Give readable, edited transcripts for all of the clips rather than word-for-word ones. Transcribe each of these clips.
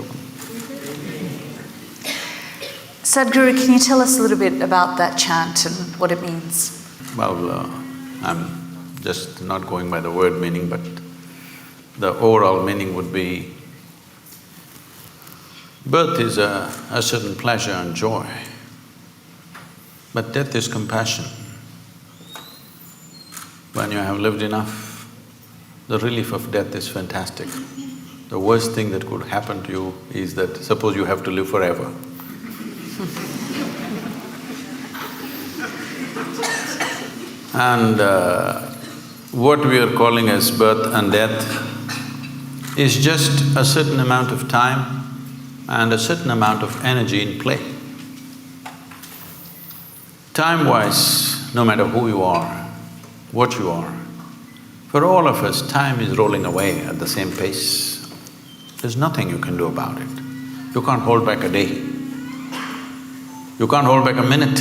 Sadhguru. Sadhguru, can you tell us a little bit about that chant and what it means? Well, I'm just not going by the word meaning, but the overall meaning would be, birth is a certain pleasure and joy, but death is compassion. When you have lived enough, the relief of death is fantastic. The worst thing that could happen to you is that suppose you have to live forever. And what we are calling as birth and death is just a certain amount of time and a certain amount of energy in play. Time-wise, no matter who you are, what you are, for all of us, time is rolling away at the same pace. There's nothing you can do about it. You can't hold back a day. You can't hold back a minute.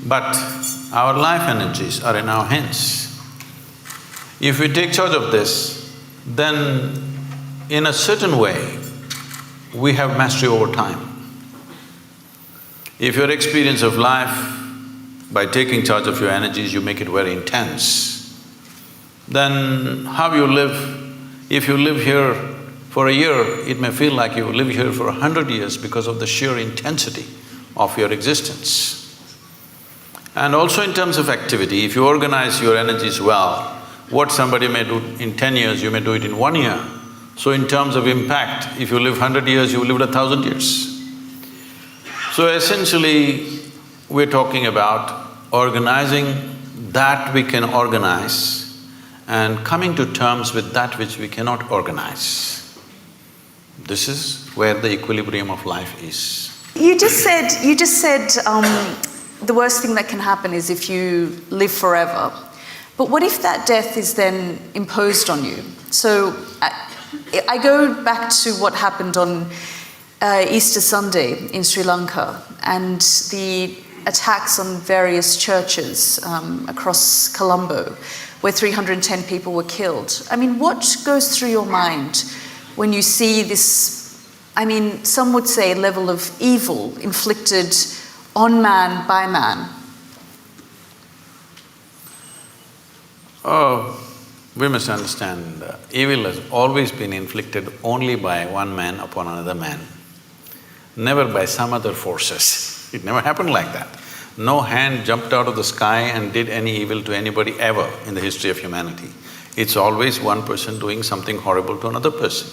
But our life energies are in our hands. If we take charge of this, then in a certain way, we have mastery over time. If your experience of life, by taking charge of your energies, you make it very intense, then how you live, if you live here for a year, it may feel like you live here for 100 years because of the sheer intensity of your existence. And also in terms of activity, if you organize your energies well, what somebody may do in 10 years, you may do it in 1 year. So in terms of impact, if you live 100 years, you lived 1,000 years. So essentially, we're talking about organizing that we can organize and coming to terms with that which we cannot organize. This is where the equilibrium of life is. You just said the worst thing that can happen is if you live forever. But what if that death is then imposed on you? So I go back to what happened on Easter Sunday in Sri Lanka and the attacks on various churches across Columbo, where 310 people were killed. I mean, what goes through your mind when you see this, I mean, some would say level of evil inflicted on man by man? Oh, we must understand, evil has always been inflicted only by one man upon another man, never by some other forces. It never happened like that. No hand jumped out of the sky and did any evil to anybody ever in the history of humanity. It's always one person doing something horrible to another person.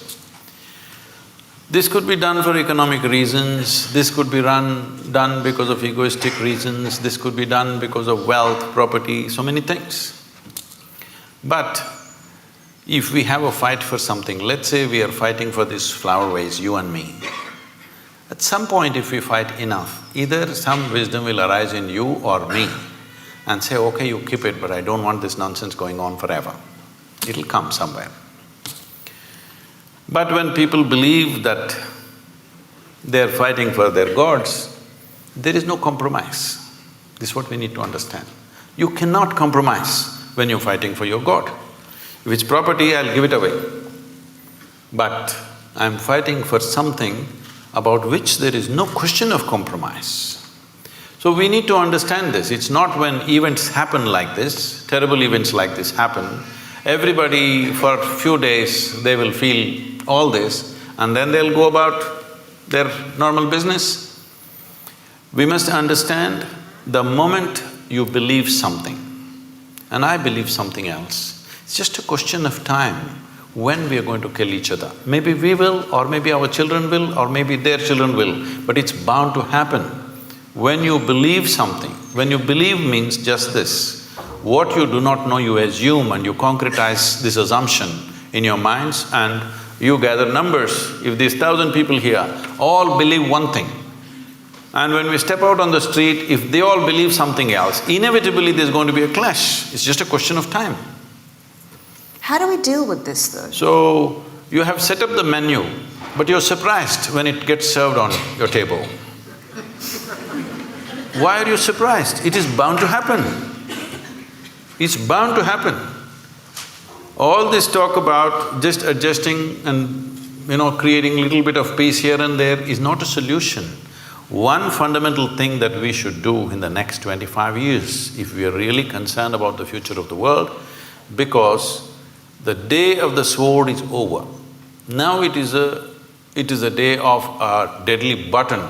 This could be done for economic reasons, this could be done because of egoistic reasons, this could be done because of wealth, property, so many things. But if we have a fight for something, let's say we are fighting for this flower vase, you and me. At some point if we fight enough, either some wisdom will arise in you or me and say, okay, you keep it, but I don't want this nonsense going on forever. It'll come somewhere. But when people believe that they're fighting for their gods, there is no compromise. This is what we need to understand. You cannot compromise when you're fighting for your god. If it's property, I'll give it away. But I'm fighting for something about which there is no question of compromise. So we need to understand this. It's not when events happen like this, terrible events like this happen, everybody for a few days they will feel all this and then they'll go about their normal business. We must understand the moment you believe something and I believe something else, it's just a question of time when we are going to kill each other. Maybe we will, or maybe our children will, or maybe their children will, but it's bound to happen. When you believe something, when you believe means just this, what you do not know you assume and you concretize this assumption in your minds and you gather numbers. If these 1,000 people here all believe one thing, and when we step out on the street, if they all believe something else, inevitably there's going to be a clash. It's just a question of time. How do we deal with this though? So, you have set up the menu, but you're surprised when it gets served on your table. Why are you surprised? It is bound to happen. It's bound to happen. All this talk about just adjusting and creating little bit of peace here and there is not a solution. One fundamental thing that we should do in the next 25 years, if we are really concerned about the future of the world, because the day of the sword is over. Now it is a day of a deadly button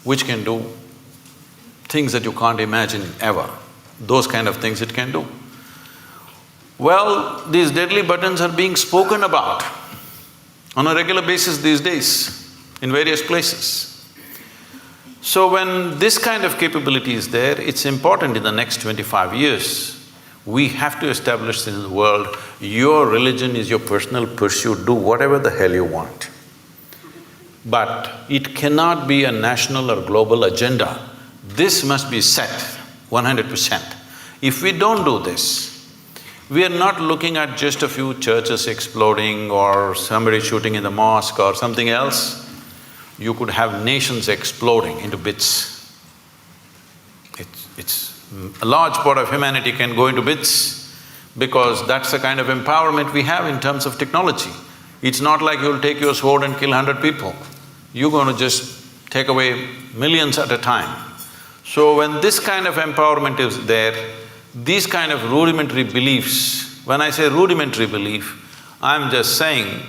which can do things that you can't imagine ever. Those kind of things it can do. Well, these deadly buttons are being spoken about on a regular basis these days in various places. So when this kind of capability is there, it's important in the next 25 years, we have to establish in the world, your religion is your personal pursuit, do whatever the hell you want. But it cannot be a national or global agenda. This must be set 100%. If we don't do this, we are not looking at just a few churches exploding or somebody shooting in the mosque or something else. You could have nations exploding into bits. A large part of humanity can go into bits because that's the kind of empowerment we have in terms of technology. It's not like you'll take your sword and kill 100 people. You're going to just take away millions at a time. So when this kind of empowerment is there, these kind of rudimentary beliefs, when I say rudimentary belief, I'm just saying,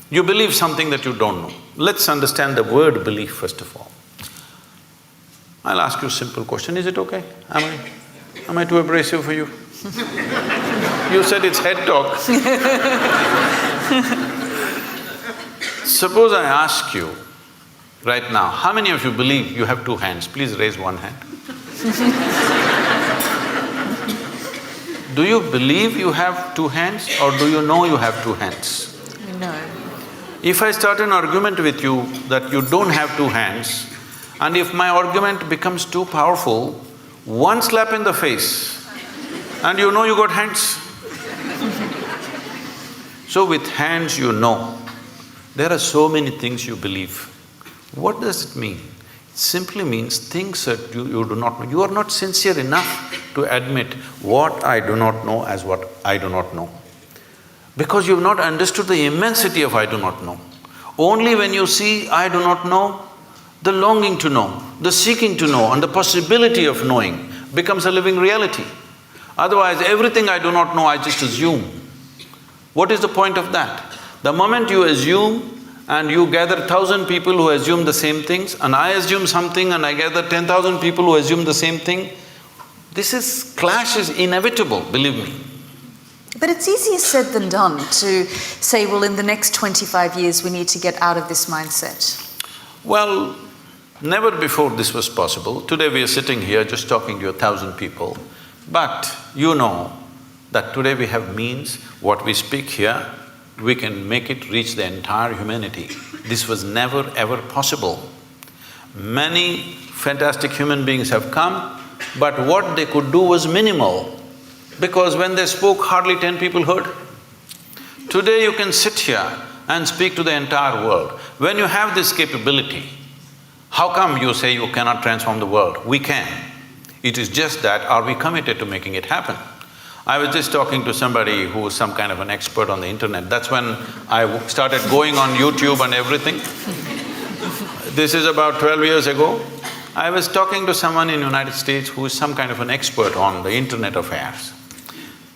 you believe something that you don't know. Let's understand the word belief first of all. I'll ask you a simple question, is it okay? Am I too abrasive for you? You said it's head talk. Suppose I ask you right now, how many of you believe you have two hands? Please raise one hand. Do you believe you have two hands or do you know you have two hands? No. If I start an argument with you that you don't have two hands, and if my argument becomes too powerful, one slap in the face and you know you got hands. So with hands you know. There are so many things you believe. What does it mean? It simply means things that you do not know. You are not sincere enough to admit what I do not know as what I do not know. Because you've not understood the immensity of I do not know. Only when you see I do not know, the longing to know, the seeking to know and the possibility of knowing becomes a living reality. Otherwise, everything I do not know, I just assume. What is the point of that? The moment you assume and you gather 1,000 people who assume the same things, and I assume something and I gather 10,000 people who assume the same thing, clash is inevitable, believe me. But it's easier said than done to say, well, in the next 25 years we need to get out of this mindset. Well, never before this was possible. Today we are sitting here just talking to 1,000 people, but you know that today we have means, what we speak here, we can make it reach the entire humanity. This was never ever possible. Many fantastic human beings have come, but what they could do was minimal, because when they spoke, hardly 10 people heard. Today you can sit here and speak to the entire world. When you have this capability, how come you say you cannot transform the world? We can. It is just that, are we committed to making it happen? I was just talking to somebody who was some kind of an expert on the internet. That's when I started going on YouTube and everything. This is about 12 years ago. I was talking to someone in the United States who is some kind of an expert on the internet affairs.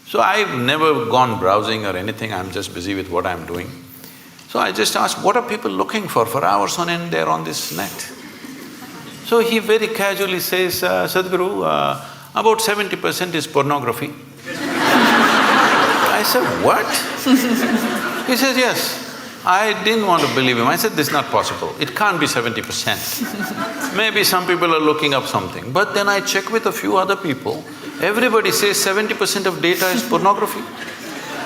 So I've never gone browsing or anything, I'm just busy with what I'm doing. So I just asked, what are people looking for hours on end there on this net? So he very casually says, Sadhguru, about 70% is pornography. I said, what? He says, yes. I didn't want to believe him. I said, this is not possible. It can't be 70%. Maybe some people are looking up something. But then I check with a few other people, everybody says 70% of data is pornography.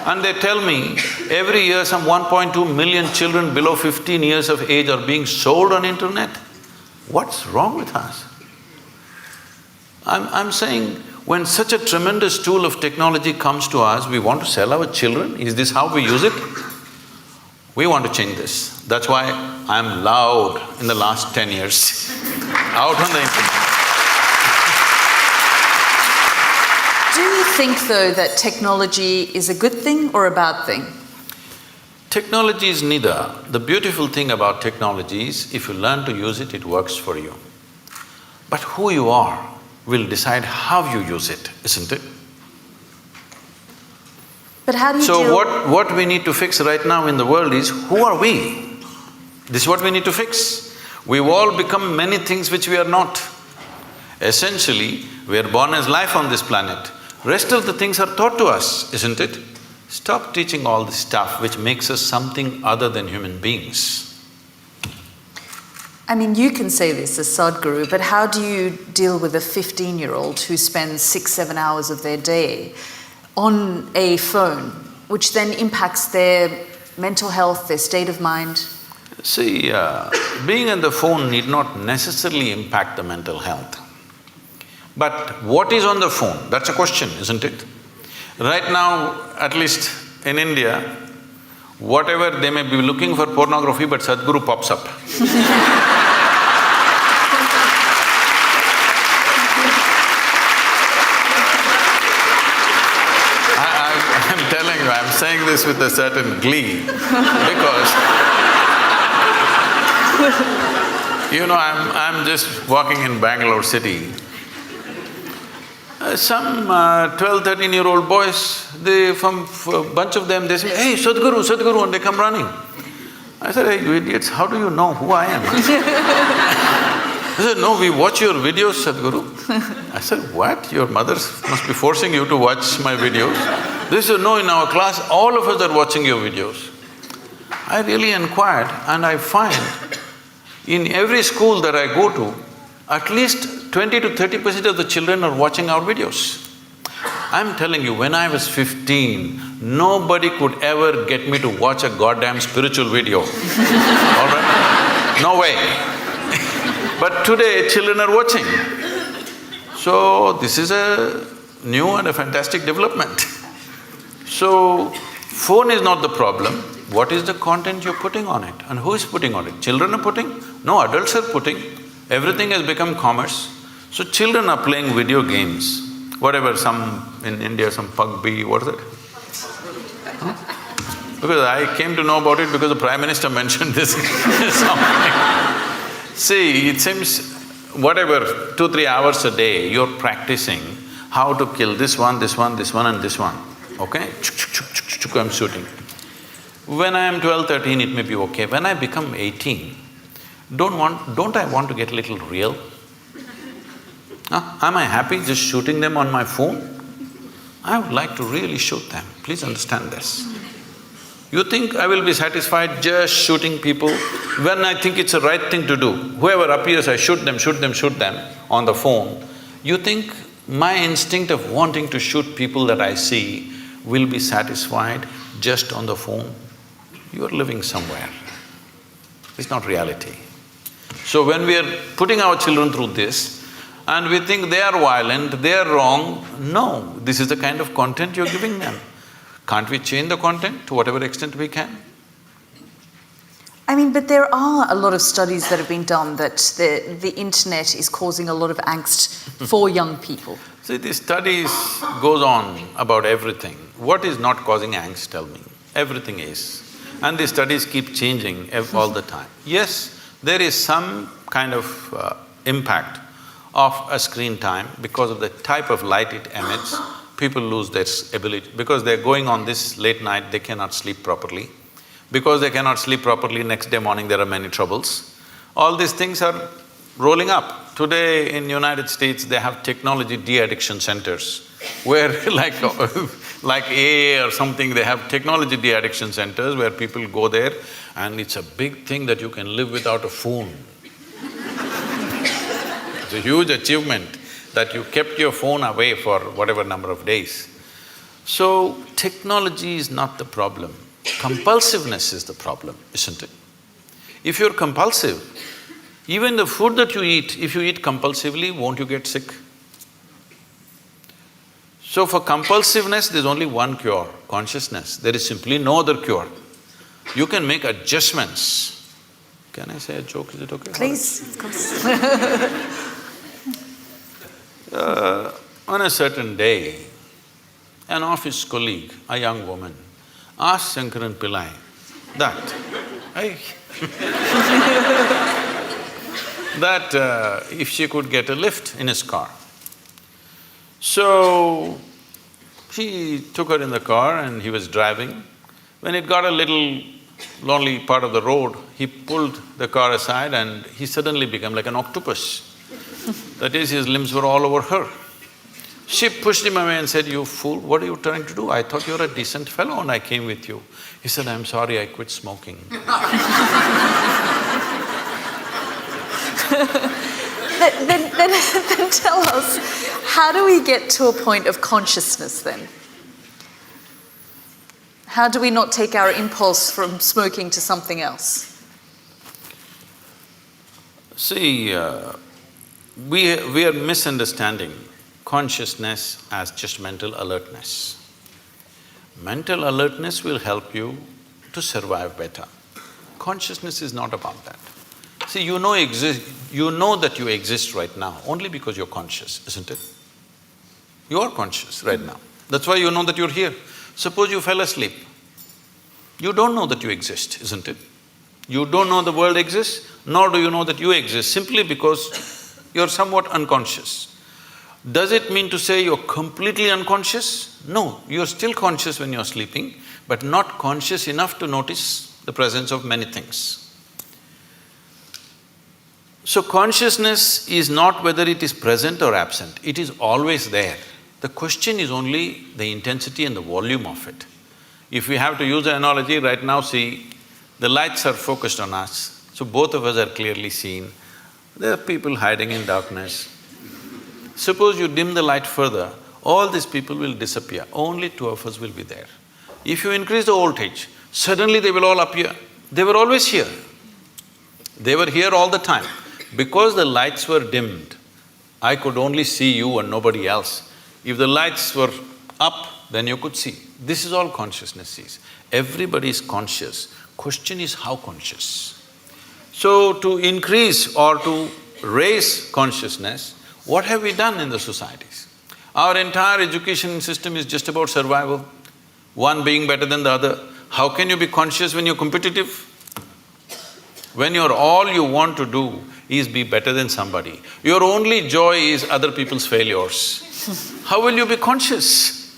And they tell me, every year some 1.2 million children below 15 years of age are being sold on internet. What's wrong with us? I'm saying, when such a tremendous tool of technology comes to us, we want to sell our children? Is this how we use it? We want to change this. That's why I'm loud in the last 10 years, out on the internet. Do you think, though, that technology is a good thing or a bad thing? Technology is neither. The beautiful thing about technology is, if you learn to use it, it works for you. But who you are will decide how you use it, isn't it? But how do you So deal… what we need to fix right now in the world is, who are we? This is what we need to fix. We've all become many things which we are not. Essentially, we are born as life on this planet. Rest of the things are taught to us, isn't it? Stop teaching all this stuff which makes us something other than human beings. I mean, you can say this as Sadhguru, but how do you deal with a 15-year-old who spends 6–7 hours of their day on a phone, which then impacts their mental health, their state of mind? See, being on the phone need not necessarily impact the mental health. But what is on the phone? That's a question, isn't it? Right now, at least in India, whatever they may be looking for pornography, but Sadhguru pops up. I'm telling you, I'm saying this with a certain glee because you know, I'm just walking in Bangalore city. Some 12, 13-year-old boys, from a bunch of them, they say, "Hey, Sadhguru, Sadhguru," and they come running. I said, "Hey, you idiots, how do you know who I am?" They said, "No, we watch your videos, Sadhguru." I said, "What? Your mothers must be forcing you to watch my videos?" They said, "No, in our class, all of us are watching your videos." I really inquired, and I find in every school that I go to, at least 20 to 30% of the children are watching our videos. I'm telling you, when I was 15, nobody could ever get me to watch a goddamn spiritual video, all right? No way. But today, children are watching. So, this is a new and a fantastic development. So, phone is not the problem. What is the content you're putting on it? And who is putting on it? Children are putting? No, adults are putting. Everything has become commerce. So children are playing video games, whatever, some in India, some PUBG, what is it? Huh? Because I came to know about it because the Prime Minister mentioned this something. See, it seems whatever, 2–3 hours a day, you're practicing how to kill this one, this one, this one and this one, okay? I'm shooting. When I am 12, 13, it may be okay. When I become 18, don't I want to get a little real? Am I happy just shooting them on my phone? I would like to really shoot them, please understand this. You think I will be satisfied just shooting people when I think it's the right thing to do? Whoever appears, I shoot them on the phone. You think my instinct of wanting to shoot people that I see will be satisfied just on the phone? You are living somewhere. It's not reality. So when we are putting our children through this, and we think they are violent, they are wrong, no, this is the kind of content you're giving them. Can't we change the content to whatever extent we can? I mean, but there are a lot of studies that have been done that the internet is causing a lot of angst for young people. See, these studies goes on about everything. What is not causing angst, tell me? Everything is. And these studies keep changing all the time. Yes, there is some kind of impact of a screen time because of the type of light it emits. People lose their ability, because they're going on this late night, they cannot sleep properly. Because they cannot sleep properly, next day morning there are many troubles. All these things are rolling up. Today in United States, they have technology de-addiction centers, where like AA or something, they have technology de-addiction centers where people go there, and it's a big thing that you can live without a phone. It's a huge achievement that you kept your phone away for whatever number of days. So, technology is not the problem. Compulsiveness is the problem, isn't it? If you're compulsive, even the food that you eat, if you eat compulsively, won't you get sick? So for compulsiveness, there's only one cure, consciousness. There is simply no other cure. You can make adjustments. Can I say a joke? Is it okay? Please, of course. On a certain day, an office colleague, a young woman, asked Shankaran Pillai, that. If she could get a lift in his car. So, he took her in the car and he was driving. When it got a little lonely part of the road, he pulled the car aside and he suddenly became like an octopus. That is, his limbs were all over her. She pushed him away and said, "You fool, what are you trying to do? I thought you were a decent fellow and I came with you." He said, "I'm sorry, I quit smoking." Then tell us, how do we get to a point of consciousness then? How do we not take our impulse from smoking to something else? See, we are misunderstanding consciousness as just mental alertness. Mental alertness will help you to survive better. Consciousness is not about that. See, you know that you exist right now only because you're conscious, isn't it? You are conscious right now. That's why you know that you're here. Suppose you fell asleep. You don't know that you exist, isn't it? You don't know the world exists, nor do you know that you exist, simply because you're somewhat unconscious. Does it mean to say you're completely unconscious? No, you're still conscious when you're sleeping, but not conscious enough to notice the presence of many things. So consciousness is not whether it is present or absent, it is always there. The question is only the intensity and the volume of it. If we have to use an analogy, right now see, the lights are focused on us, so both of us are clearly seen. There are people hiding in darkness. Suppose you dim the light further, all these people will disappear, only two of us will be there. If you increase the voltage, suddenly they will all appear. They were always here. They were here all the time. Because the lights were dimmed, I could only see you and nobody else. If the lights were up, then you could see. This is all consciousness sees. Everybody is conscious. Question is how conscious. So to increase or to raise consciousness, what have we done in the societies? Our entire education system is just about survival, one being better than the other. How can you be conscious when you're competitive? When all you want to do is be better than somebody. Your only joy is other people's failures. How will you be conscious?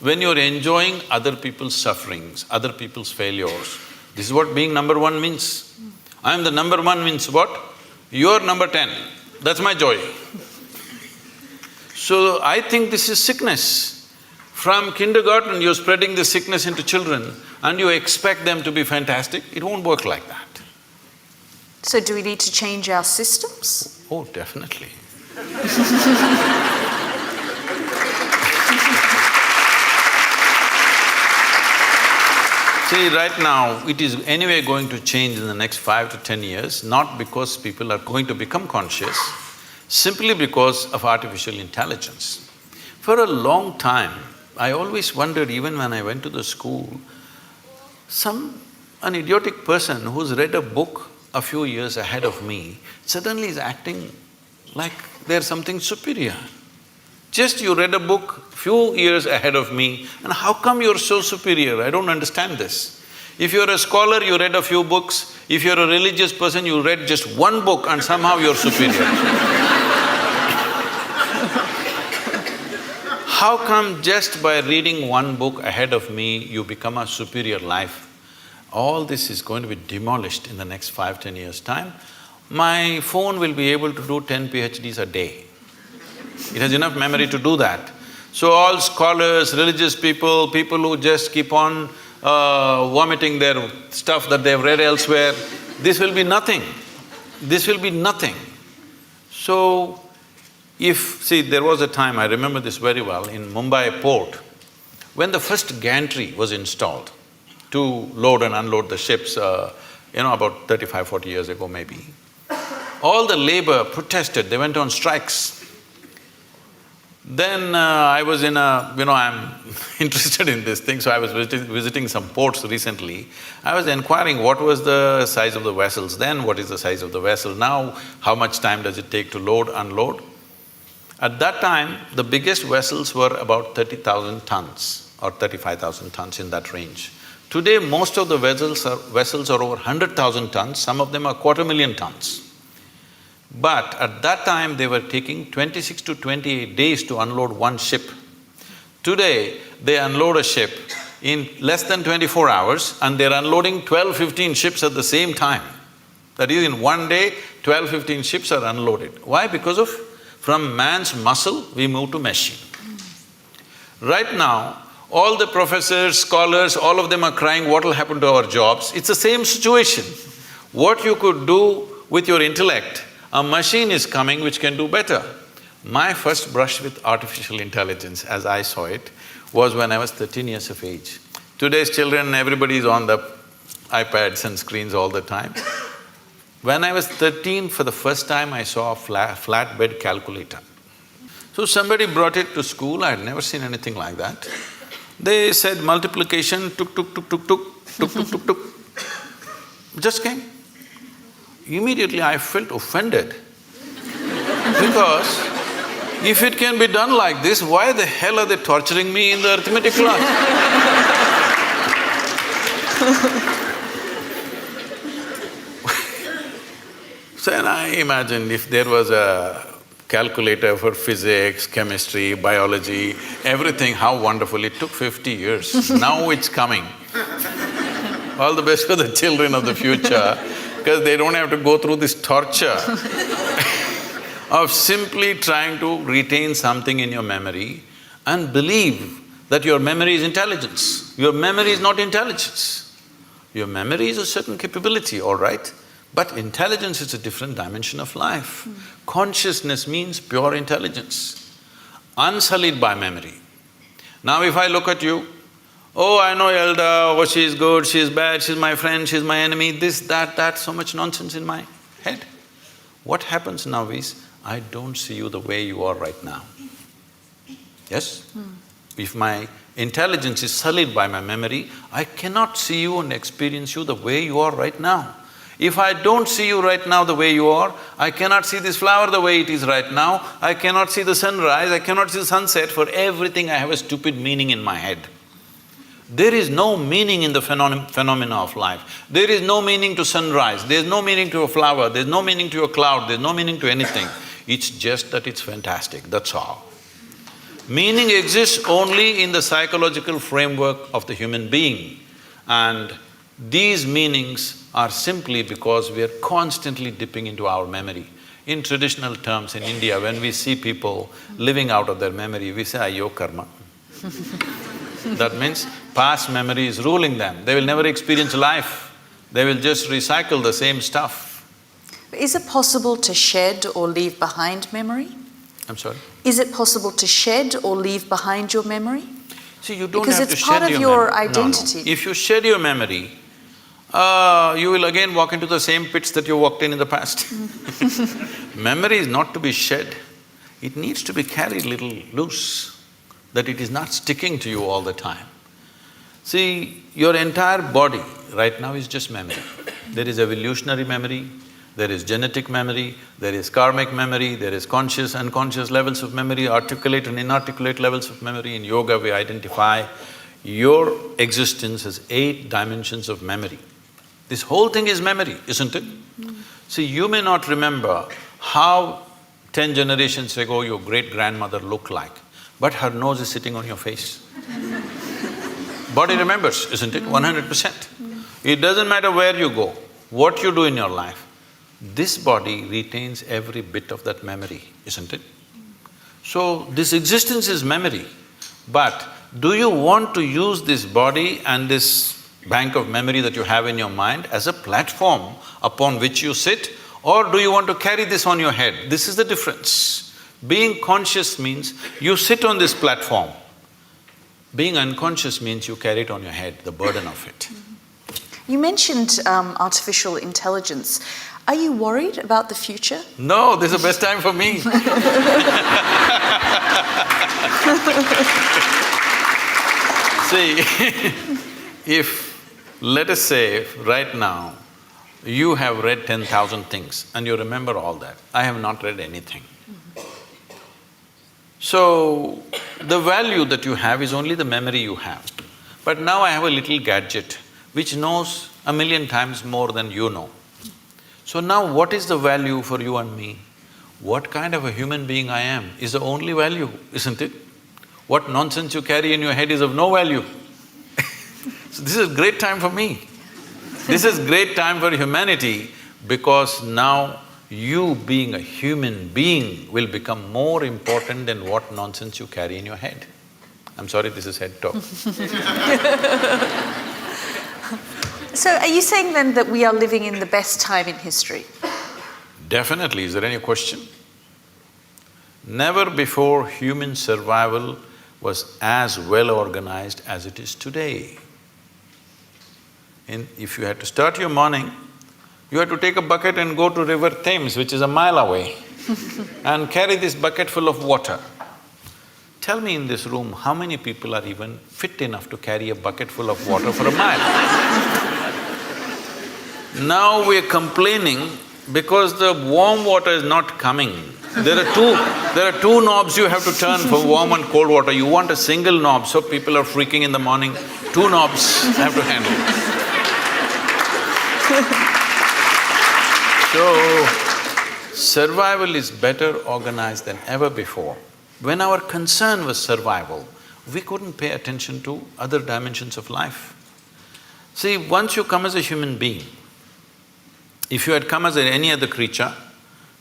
When you're enjoying other people's sufferings, other people's failures. This is what being number one means. I am the number one means what? You're number 10. That's my joy. So I think this is sickness. From kindergarten, you're spreading this sickness into children and you expect them to be fantastic. It won't work like that. So do we need to change our systems? Oh, definitely. See, right now, it is anyway going to change in the next 5 to 10 years, not because people are going to become conscious, simply because of artificial intelligence. For a long time, I always wondered, even when I went to the school, an idiotic person who's read a book a few years ahead of me suddenly is acting like they're something superior. Just you read a book few years ahead of me, and how come you're so superior? I don't understand this. If you're a scholar, you read a few books. If you're a religious person, you read just one book and somehow you're superior. How come just by reading one book ahead of me, you become a superior life? All this is going to be demolished in the next 5, 10 years' time. My phone will be able to do 10 PhDs a day. It has enough memory to do that. So all scholars, religious people, people who just keep on vomiting their stuff that they've read elsewhere, this will be nothing. This will be nothing. So, see, there was a time, I remember this very well, in Mumbai port, when the first gantry was installed to load and unload the ships, about 35, 40 years ago maybe, all the labor protested, they went on strikes. Then I was in I'm interested in this thing, so I was visiting some ports recently. I was inquiring what was the size of the vessels then, what is the size of the vessel now, how much time does it take to load, unload. At that time, the biggest vessels were about 30,000 tons or 35,000 tons, in that range. Today, most of the vessels are over 100,000 tons, some of them are 250,000 tons. But at that time, they were taking 26 to 28 days to unload one ship. Today, they unload a ship in less than 24 hours and they're unloading 12-15 ships at the same time. That is, in one day, 12-15 ships are unloaded. Why? Because of from man's muscle, we move to machine. Right now, all the professors, scholars, all of them are crying, what will happen to our jobs? It's the same situation. What you could do with your intellect, a machine is coming which can do better. My first brush with artificial intelligence, as I saw it, was when I was 13 years of age. Today's children, everybody is on the iPads and screens all the time. When I was 13, for the first time, I saw a flatbed calculator. So somebody brought it to school, I had never seen anything like that. They said multiplication, tuk, tuk, tuk, tuk, tuk, tuk, tuk, tuk, tuk. Just came. Immediately I felt offended. Because if it can be done like this, why the hell are they torturing me in the arithmetic class? So then I imagined if there was a calculator for physics, chemistry, biology, everything, how wonderful. It took 50 years. Now it's coming. All the best for the children of the future, because they don't have to go through this torture of simply trying to retain something in your memory and believe that your memory is intelligence. Your memory is not intelligence. Your memory is a certain capability, all right? But intelligence is a different dimension of life. Consciousness means pure intelligence, unsullied by memory. Now if I look at you, oh, I know Yalda, oh, she's good, she's bad, she's my friend, she's my enemy, this, that, so much nonsense in my head. What happens now is, I don't see you the way you are right now. Yes? If my intelligence is sullied by my memory, I cannot see you and experience you the way you are right now. If I don't see you right now the way you are, I cannot see this flower the way it is right now, I cannot see the sunrise, I cannot see the sunset. For everything I have a stupid meaning in my head. There is no meaning in the phenomena of life. There is no meaning to sunrise, there's no meaning to a flower, there's no meaning to a cloud, there's no meaning to anything. It's just that it's fantastic, that's all. Meaning exists only in the psychological framework of the human being, and these meanings are simply because we are constantly dipping into our memory. In traditional terms in India, when we see people living out of their memory, we say, Ayyo karma. That means past memory is ruling them. They will never experience life. They will just recycle the same stuff. Is it possible to shed or leave behind memory? I'm sorry? Is it possible to shed or leave behind your memory? See, you don't because have to it's part shed of your your identity. No. If you shed your memory, you will again walk into the same pits that you walked in the past. Memory is not to be shed, it needs to be carried little loose, that it is not sticking to you all the time. See, your entire body right now is just memory. There is evolutionary memory, there is genetic memory, there is karmic memory, there is conscious, unconscious levels of memory, articulate and inarticulate levels of memory. In yoga we identify your existence as 8 dimensions of memory. This whole thing is memory, isn't it? See, you may not remember how 10 generations ago your great-grandmother looked like, but her nose is sitting on your face. Body remembers, isn't it? 100%. It doesn't matter where you go, what you do in your life, this body retains every bit of that memory, isn't it? So, this existence is memory, but do you want to use this body and this bank of memory that you have in your mind as a platform upon which you sit, or do you want to carry this on your head? This is the difference. Being conscious means you sit on this platform. Being unconscious means you carry it on your head, the burden of it. You mentioned artificial intelligence. Are you worried about the future? No, this is the best time for me. See, if, let us say, right now, you have read 10,000 things and you remember all that. I have not read anything. So, the value that you have is only the memory you have. But now I have a little gadget which knows 1,000,000 times more than you know. So now what is the value for you and me? What kind of a human being I am is the only value, isn't it? What nonsense you carry in your head is of no value. So this is a great time for me. This is great time for humanity because now you being a human being will become more important than what nonsense you carry in your head. I'm sorry, this is head talk. So are you saying then that we are living in the best time in history? Definitely. Is there any question? Never before human survival was as well organized as it is today. If you had to start your morning, you had to take a bucket and go to River Thames, which is a mile away, and carry this bucket full of water. Tell me in this room, how many people are even fit enough to carry a bucket full of water for a mile? Now we're complaining because the warm water is not coming. There are two knobs you have to turn for warm and cold water. You want a single knob, so people are freaking in the morning. Two knobs have to handle. So, survival is better organized than ever before. When our concern was survival, we couldn't pay attention to other dimensions of life. See, once you come as a human being, if you had come as any other creature,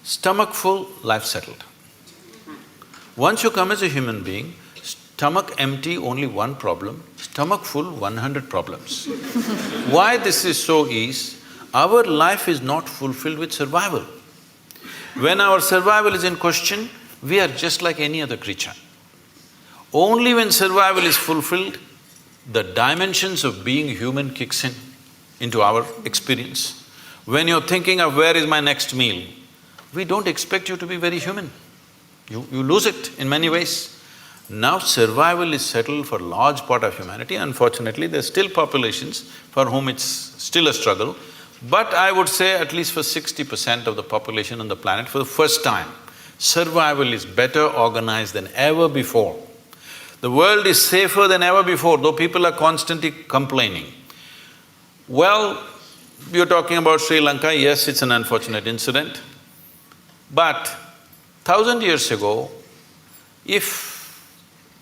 stomach full, life settled. Once you come as a human being, stomach empty, only one problem, stomach full, 100 problems. Why this is so is, our life is not fulfilled with survival. When our survival is in question, we are just like any other creature. Only when survival is fulfilled, the dimensions of being human kicks in into our experience. When you're thinking of where is my next meal, we don't expect you to be very human. You lose it in many ways. Now survival is settled for a large part of humanity. Unfortunately, there's still populations for whom it's still a struggle. But I would say at least for 60% of the population on the planet, for the first time, survival is better organized than ever before. The world is safer than ever before, though people are constantly complaining. Well, you're talking about Sri Lanka, yes, it's an unfortunate incident. But 1,000 years ago, if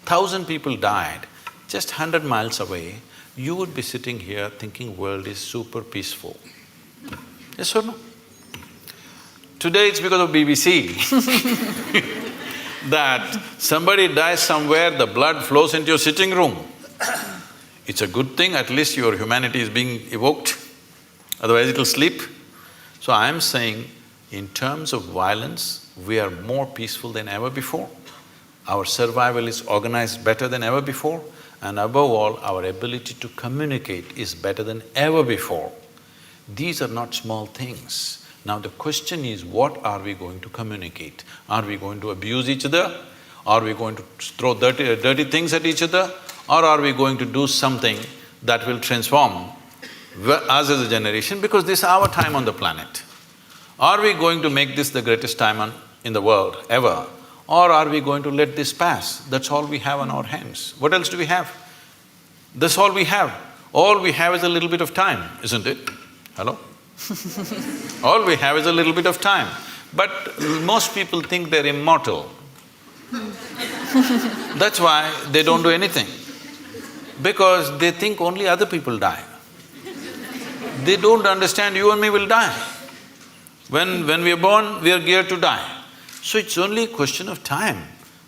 1,000 people died just 100 miles away, you would be sitting here thinking world is super peaceful. Yes or no? Today it's because of BBC that somebody dies somewhere, the blood flows into your sitting room. It's a good thing, at least your humanity is being evoked, otherwise it'll sleep. So I'm saying, in terms of violence, we are more peaceful than ever before. Our survival is organized better than ever before, and above all, our ability to communicate is better than ever before. These are not small things. Now the question is, what are we going to communicate? Are we going to abuse each other? Are we going to throw dirty things at each other? Or are we going to do something that will transform us as a generation, because this is our time on the planet? Are we going to make this the greatest time in the world ever? Or are we going to let this pass? That's all we have on our hands. What else do we have? That's all we have. All we have is a little bit of time, isn't it? Hello? All we have is a little bit of time. But most people think they're immortal. That's why they don't do anything. Because they think only other people die. They don't understand you and me will die. When we are born, we are geared to die. So it's only a question of time.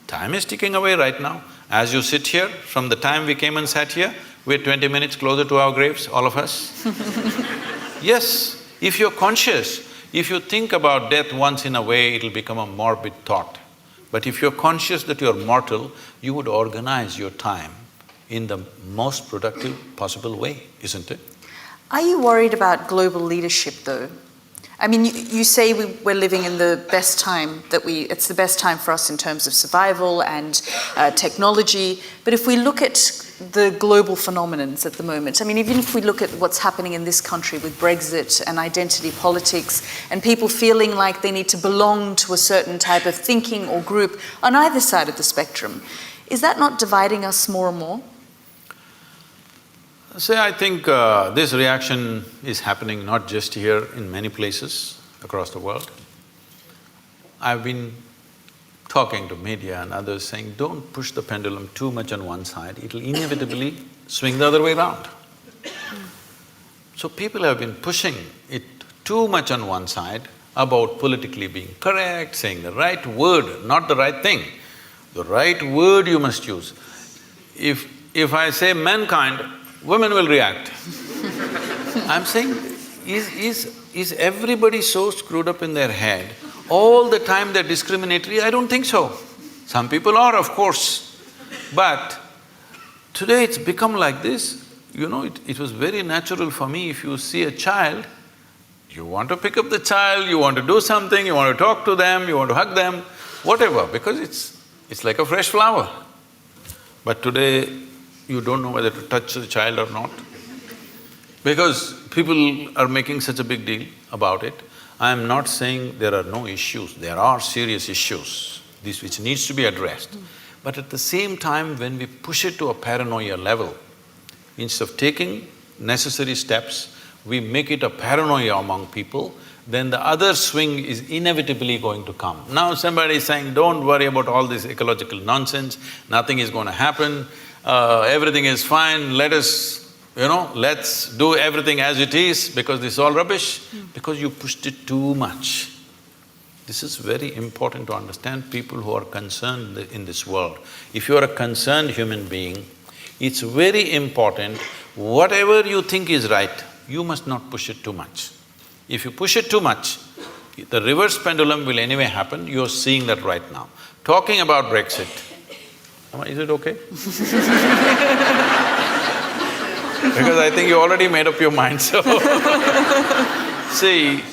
Time is ticking away right now. As you sit here, from the time we came and sat here, we're 20 minutes closer to our graves, all of us. Yes, if you're conscious, if you think about death once in a way, it'll become a morbid thought. But if you're conscious that you're mortal, you would organize your time in the most productive possible way, isn't it? Are you worried about global leadership though? I mean, you say we're living in the best time it's the best time for us in terms of survival and technology, but if we look at the global phenomenons at the moment, I mean, even if we look at what's happening in this country with Brexit and identity politics and people feeling like they need to belong to a certain type of thinking or group on either side of the spectrum, is that not dividing us more and more? See, I think this reaction is happening not just here, in many places across the world. I've been talking to media and others saying, don't push the pendulum too much on one side, it'll inevitably swing the other way around. So people have been pushing it too much on one side about politically being correct, saying the right word, not the right thing. The right word you must use. If I say mankind, women will react. I'm saying, is everybody so screwed up in their head, all the time they're discriminatory? I don't think so. Some people are, of course. But today it's become like this. You know, it was very natural for me, if you see a child, you want to pick up the child, you want to do something, you want to talk to them, you want to hug them, whatever, because it's like a fresh flower. But today, you don't know whether to touch the child or not, because people are making such a big deal about it. I am not saying there are no issues, there are serious issues, this which needs to be addressed. But at the same time, when we push it to a paranoia level, instead of taking necessary steps, we make it a paranoia among people, then the other swing is inevitably going to come. Now somebody is saying, don't worry about all this ecological nonsense, nothing is going to happen, everything is fine, let's do everything as it is because this is all rubbish, because you pushed it too much. This is very important to understand, people who are concerned in this world. If you are a concerned human being, it's very important, whatever you think is right, you must not push it too much. If you push it too much, the reverse pendulum will anyway happen, you're seeing that right now. Talking about Brexit, is it okay? Because I think you already made up your mind, so… See,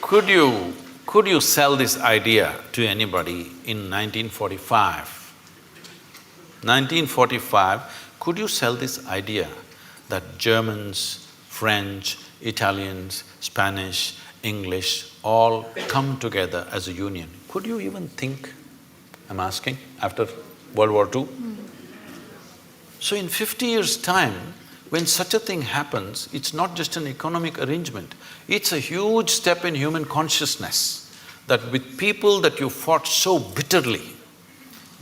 could you sell this idea to anybody in 1945? 1945, could you sell this idea that Germans, French, Italians, Spanish, English all come together as a union? Could you even think, I'm asking, after World War II? So in 50 years' time, when such a thing happens, it's not just an economic arrangement, it's a huge step in human consciousness, that with people that you fought so bitterly,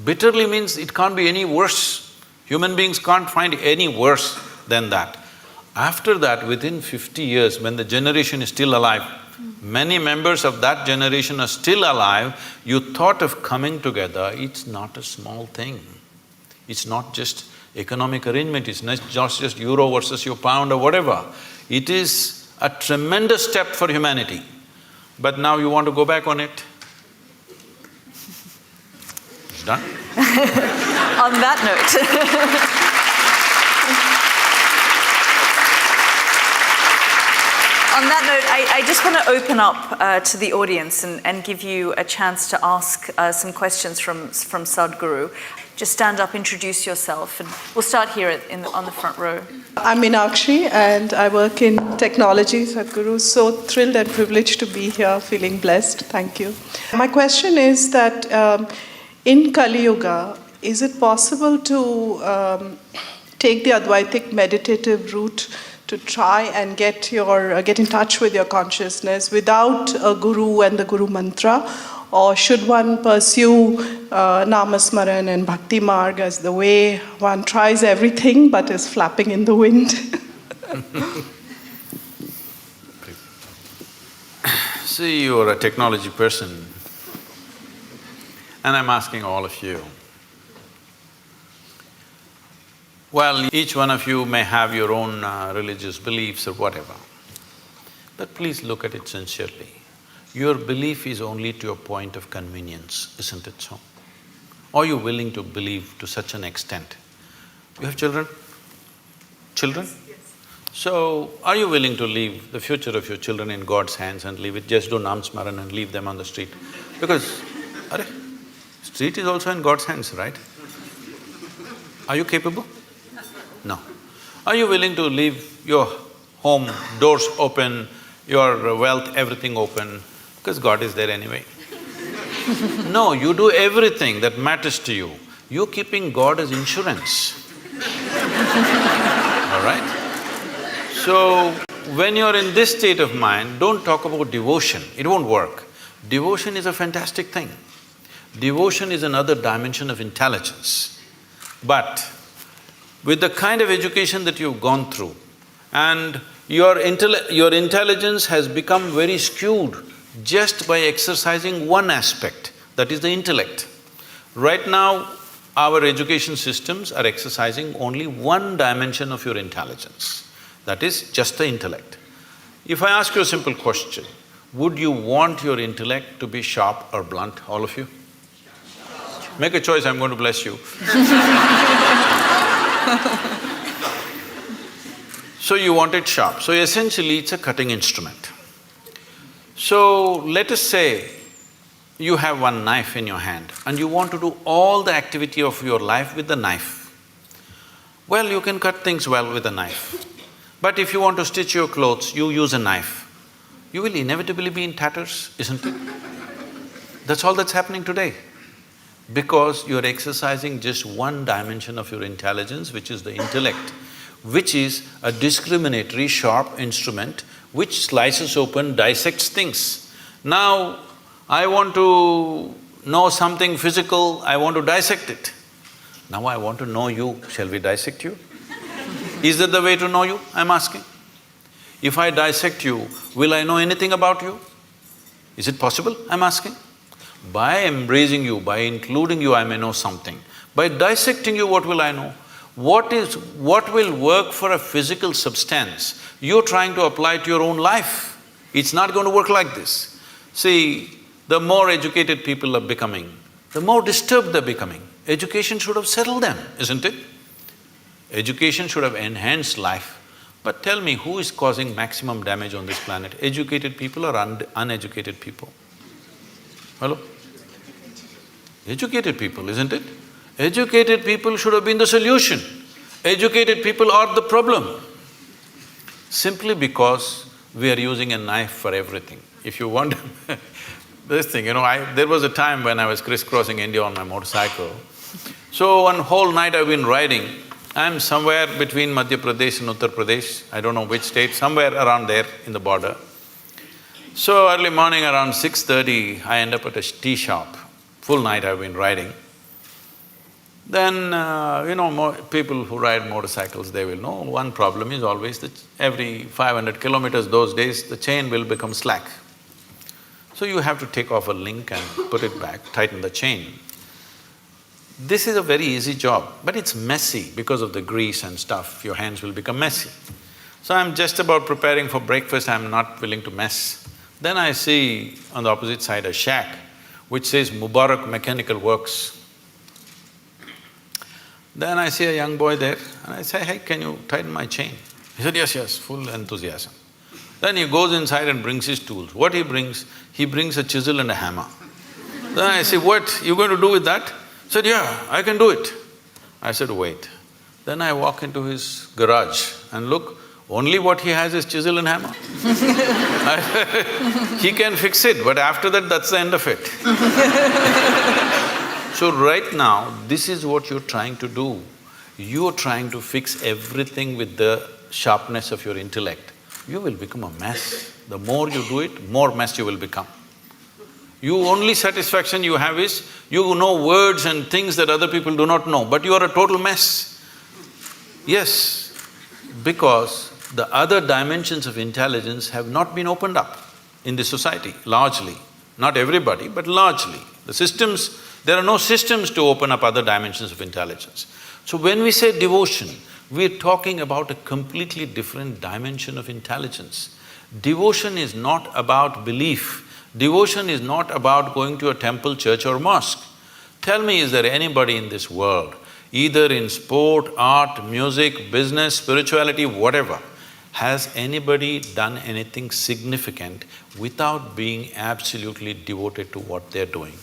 bitterly means it can't be any worse, human beings can't find any worse than that. After that, within 50 years, when the generation is still alive, many members of that generation are still alive, you thought of coming together, it's not a small thing. It's not just economic arrangement, it's not just euro versus your pound or whatever. It is a tremendous step for humanity. But now you want to go back on it? It's done. On that note On that note, I just want to open up to the audience and give you a chance to ask some questions from Sadhguru. Just stand up, introduce yourself, and we'll start here on the front row. I'm Meenakshi and I work in technology, Sadhguru. So thrilled and privileged to be here, feeling blessed. Thank you. My question is that in Kaliyuga, is it possible to take the advaitic meditative route to try and get in touch with your consciousness without a guru and the gurumantra? Or should one pursue namasmarana and bhaktimarga as the way one tries everything but is flapping in the wind? See, you're a technology person, and I'm asking all of you. Well, each one of you may have your own religious beliefs or whatever, but please look at it sincerely. Your belief is only to a point of convenience, isn't it so? Are you willing to believe to such an extent? You have children? Children? Yes. So, are you willing to leave the future of your children in God's hands and leave it, just do namasmarana and leave them on the street? Because, street is also in God's hands, right? Are you capable? No. Are you willing to leave your home, doors open, your wealth, everything open, because God is there anyway? No, you do everything that matters to you. You're keeping God as insurance. All right? So, when you're in this state of mind, don't talk about devotion, it won't work. Devotion is a fantastic thing. Devotion is another dimension of intelligence. But with the kind of education that you've gone through, and your intelligence has become very skewed just by exercising one aspect, that is the intellect. Right now, our education systems are exercising only one dimension of your intelligence, that is just the intellect. If I ask you a simple question, would you want your intellect to be sharp or blunt, all of you? Make a choice, I'm going to bless you. So you want it sharp. So essentially, it's a cutting instrument. So let us say you have one knife in your hand and you want to do all the activity of your life with the knife. Well, you can cut things well with a knife. But if you want to stitch your clothes, you use a knife. You will inevitably be in tatters, isn't it? That's all that's happening today. Because you're exercising just one dimension of your intelligence, which is the intellect, which is a discriminatory, sharp instrument which slices open, dissects things. Now, I want to know something physical, I want to dissect it. Now I want to know you, shall we dissect you? Is that the way to know you, I'm asking? If I dissect you, will I know anything about you? Is it possible, I'm asking? By embracing you, by including you, I may know something. By dissecting you, what will I know? What will work for a physical substance, you're trying to apply to your own life. It's not going to work like this. See, the more educated people are becoming, the more disturbed they're becoming. Education should have settled them, isn't it? Education should have enhanced life. But tell me, who is causing maximum damage on this planet? Educated people or uneducated people? Hello? Educated people, isn't it? Educated people should have been the solution. Educated people are the problem. Simply because we are using a knife for everything. If you wonder this thing, there was a time when I was crisscrossing India on my motorcycle. So one whole night I've been riding. I'm somewhere between Madhya Pradesh and Uttar Pradesh, I don't know which state, somewhere around there in the border. So early morning around 6:30, I end up at a tea shop. Full night I've been riding. Then, people who ride motorcycles, they will know one problem is always that every 500 kilometers those days, the chain will become slack. So you have to take off a link and put it back, tighten the chain. This is a very easy job, but it's messy because of the grease and stuff, your hands will become messy. So I'm just about preparing for breakfast, I'm not willing to mess. Then I see on the opposite side a shack which says Mubarak Mechanical Works. Then I see a young boy there and I say, hey, can you tighten my chain? He said, yes, full enthusiasm. Then he goes inside and brings his tools. What he brings? He brings a chisel and a hammer. Then I say, what, you going to do with that? He said, yeah, I can do it. I said, wait. Then I walk into his garage and look, only what he has is chisel and hammer. He can fix it, but after that, that's the end of it. So right now, this is what you're trying to do. You're trying to fix everything with the sharpness of your intellect. You will become a mess. The more you do it, more mess you will become. You only satisfaction you have is, you know words and things that other people do not know, but you are a total mess. Yes, because the other dimensions of intelligence have not been opened up in this society, largely. Not everybody, but largely. The systems, there are no systems to open up other dimensions of intelligence. So when we say devotion, we're talking about a completely different dimension of intelligence. Devotion is not about belief. Devotion is not about going to a temple, church or mosque. Tell me, is there anybody in this world, either in sport, art, music, business, spirituality, whatever, has anybody done anything significant without being absolutely devoted to what they're doing?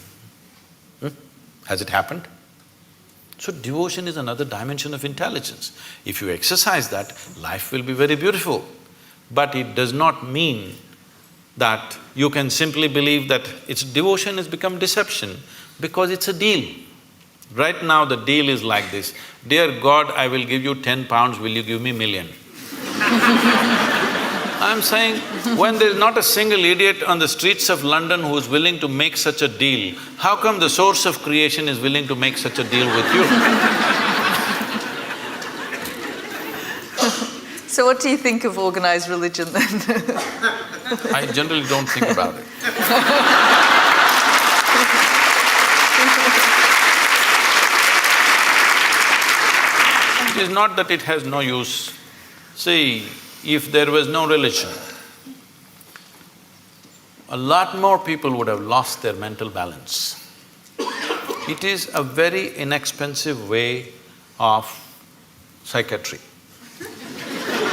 Has it happened? So devotion is another dimension of intelligence. If you exercise that, life will be very beautiful. But it does not mean that you can simply believe that devotion has become deception because it's a deal. Right now the deal is like this, dear God, I will give you 10 pounds, will you give me million? I'm saying, when there's not a single idiot on the streets of London who's willing to make such a deal, how come the source of creation is willing to make such a deal with you? So what do you think of organized religion then? I generally don't think about it. It is not that it has no use. See, if there was no religion, a lot more people would have lost their mental balance. It is a very inexpensive way of psychiatry.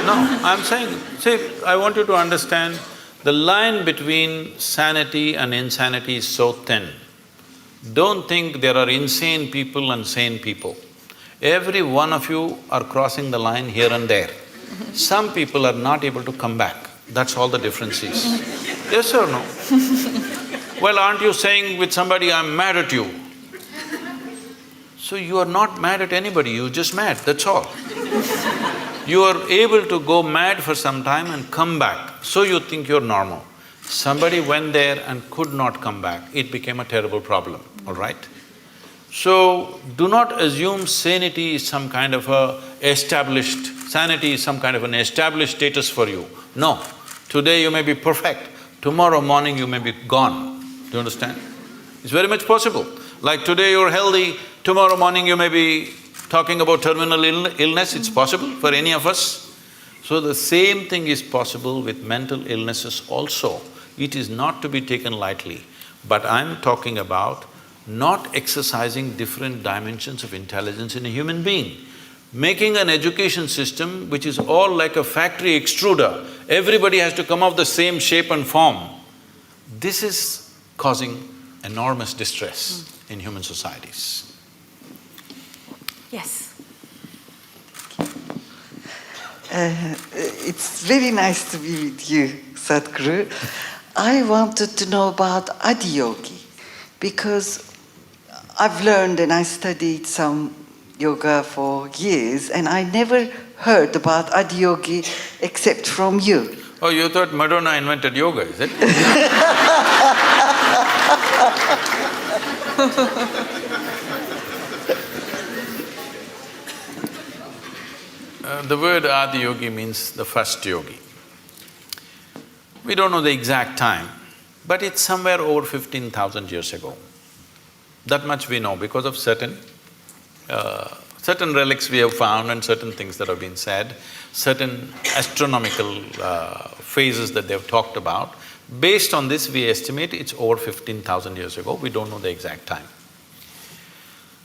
No, I'm saying, see, I want you to understand, the line between sanity and insanity is so thin. Don't think there are insane people and sane people. Every one of you are crossing the line here and there. Some people are not able to come back, that's all the difference is. Yes or no? Well, aren't you saying with somebody, I'm mad at you? So you are not mad at anybody, you're just mad, that's all. You are able to go mad for some time and come back, so you think you're normal. Somebody went there and could not come back, it became a terrible problem, all right? So, do not assume sanity is some kind of a sanity is some kind of an established status for you. No, today you may be perfect, tomorrow morning you may be gone. Do you understand? It's very much possible. Like today you're healthy, tomorrow morning you may be talking about terminal illness, it's possible for any of us. So the same thing is possible with mental illnesses also. It is not to be taken lightly, but I'm talking about not exercising different dimensions of intelligence in a human being. Making an education system which is all like a factory extruder, everybody has to come of the same shape and form. This is causing enormous distress in human societies. Yes. It's very nice to be with you, Sadhguru. I wanted to know about Adiyogi, because I've learned and I studied some yoga for years, and I never heard about Adiyogi except from you. Oh, you thought Madonna invented yoga, is it? The word Adiyogi means the first yogi. We don't know the exact time, but it's somewhere over 15,000 years ago. That much we know because of certain relics we have found and certain things that have been said, certain astronomical phases that they've talked about. Based on this, we estimate it's over 15,000 years ago, we don't know the exact time.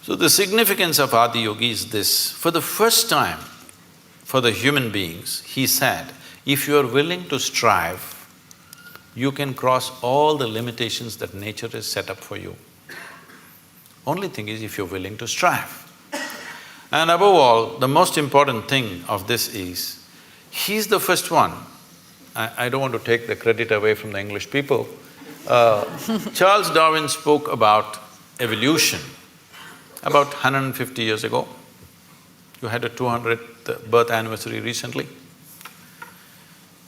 So the significance of Adiyogi is this: for the first time for the human beings, he said, if you are willing to strive, you can cross all the limitations that nature has set up for you. Only thing is if you're willing to strive. And above all, the most important thing of this is, he's the first one. I don't want to take the credit away from the English people. Charles Darwin spoke about evolution about 150 years ago. You had a 200th birth anniversary recently.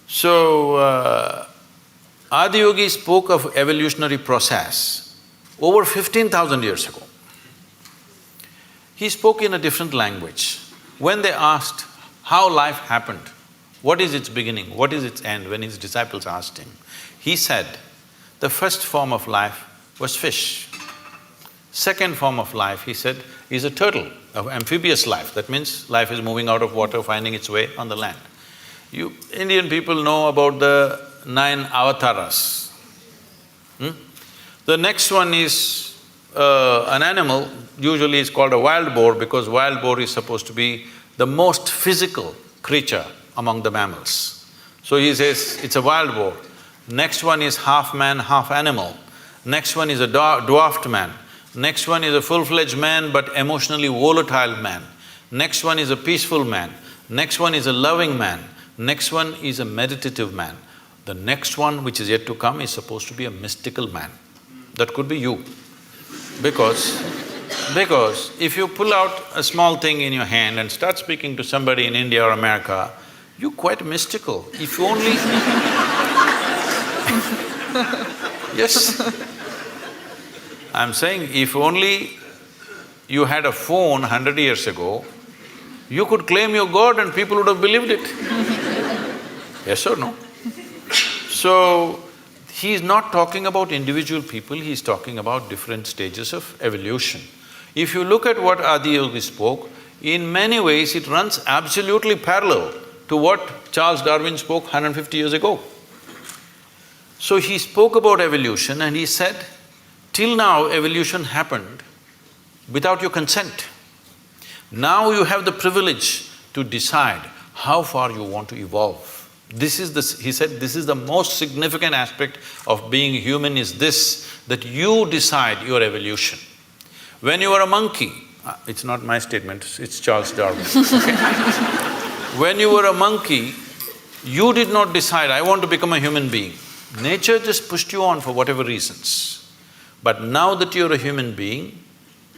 So, Adiyogi spoke of evolutionary process over 15,000 years ago. He spoke in a different language. When they asked how life happened, what is its beginning, what is its end, when his disciples asked him, he said, the first form of life was fish. Second form of life, he said, is a turtle, of amphibious life. That means life is moving out of water, finding its way on the land. You Indian people know about the 9 avatars. The next one is an animal, usually it's called a wild boar, because wild boar is supposed to be the most physical creature among the mammals. So he says, it's a wild boar. Next one is half man, half animal. Next one is a dwarfed man. Next one is a full-fledged man but emotionally volatile man. Next one is a peaceful man. Next one is a loving man. Next one is a meditative man. The next one, which is yet to come, is supposed to be a mystical man. That could be you. Because if you pull out a small thing in your hand and start speaking to somebody in India or America, You're quite mystical. If only… Yes. I'm saying if only you had a phone 100 years ago, you could claim you're God and people would have believed it. Yes or no? So, he's not talking about individual people, he's talking about different stages of evolution. If you look at what Adiyogi spoke, in many ways it runs absolutely parallel to what Charles Darwin spoke 150 years ago. So he spoke about evolution and he said, till now evolution happened without your consent. Now you have the privilege to decide how far you want to evolve. This is he said, this is the most significant aspect of being human is this, that you decide your evolution. When you were a monkey, it's not my statement, it's Charles Darwin, okay? When you were a monkey, you did not decide, I want to become a human being. Nature just pushed you on for whatever reasons. But now that you're a human being,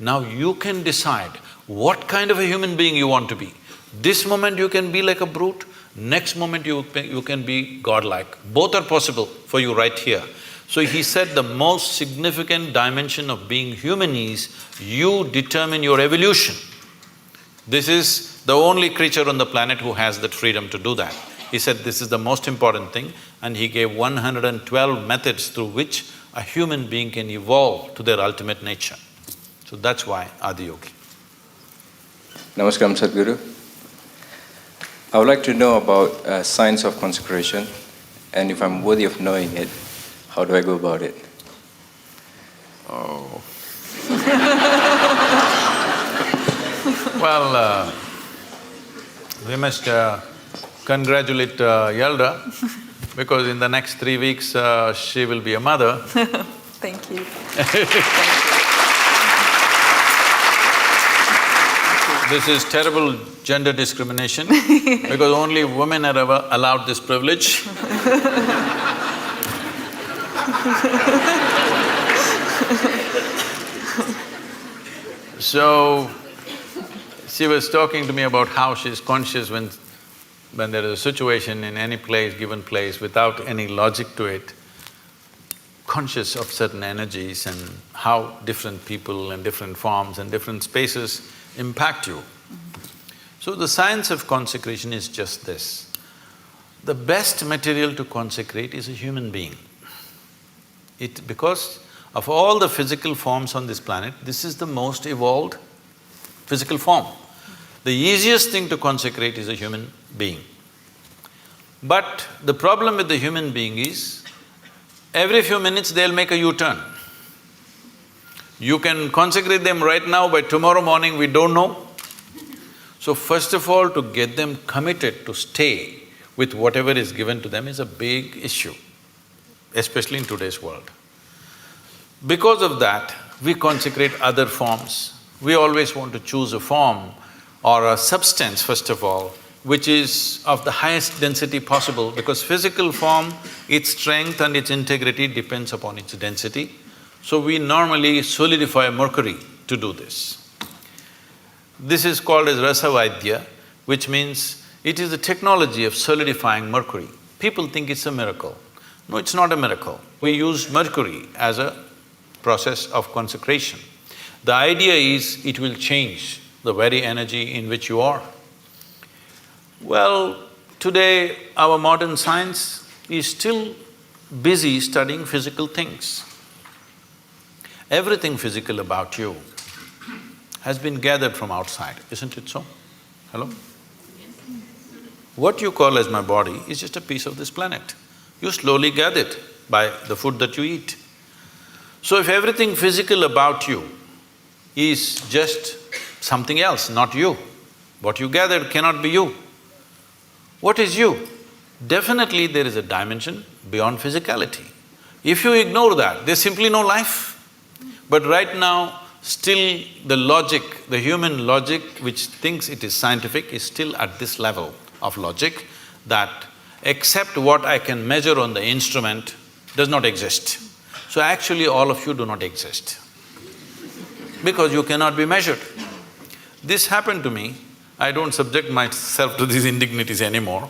now you can decide what kind of a human being you want to be. This moment you can be like a brute, next moment you can be godlike. Both are possible for you right here. So he said the most significant dimension of being human is you determine your evolution. This is the only creature on the planet who has that freedom to do that. He said this is the most important thing, and he gave 112 methods through which a human being can evolve to their ultimate nature. So that's why Adiyogi. Namaskaram Sadhguru. I would like to know about science of consecration, and if I'm worthy of knowing it, how do I go about it? Oh. Well, we must congratulate Yalda, because in the next 3 weeks she will be a mother. Thank you. This is terrible gender discrimination because only women are ever allowed this privilege. So, she was talking to me about how she's conscious when there is a situation in any place, given place, without any logic to it, conscious of certain energies and how different people and different forms and different spaces impact you. So the science of consecration is just this. The best material to consecrate is a human being. Because of all the physical forms on this planet, this is the most evolved physical form. The easiest thing to consecrate is a human being. But the problem with the human being is, every few minutes they'll make a U-turn. You can consecrate them right now, by tomorrow morning we don't know. So first of all, to get them committed to stay with whatever is given to them is a big issue, especially in today's world. Because of that, we consecrate other forms. We always want to choose a form or a substance, first of all, which is of the highest density possible, because physical form, its strength and its integrity depends upon its density. So we normally solidify mercury to do this. This is called as Rasavaidya, which means it is the technology of solidifying mercury. People think it's a miracle. No, it's not a miracle. We use mercury as a process of consecration. The idea is it will change the very energy in which you are. Well, today our modern science is still busy studying physical things. Everything physical about you has been gathered from outside, isn't it so? Hello? What you call as my body is just a piece of this planet. You slowly gather it by the food that you eat. So if everything physical about you is just something else, not you, what you gathered cannot be you. What is you? Definitely there is a dimension beyond physicality. If you ignore that, there's simply no life. But right now, still the logic, the human logic which thinks it is scientific is still at this level of logic that except what I can measure on the instrument does not exist. So actually all of you do not exist because you cannot be measured. This happened to me I don't subject myself to these indignities anymore.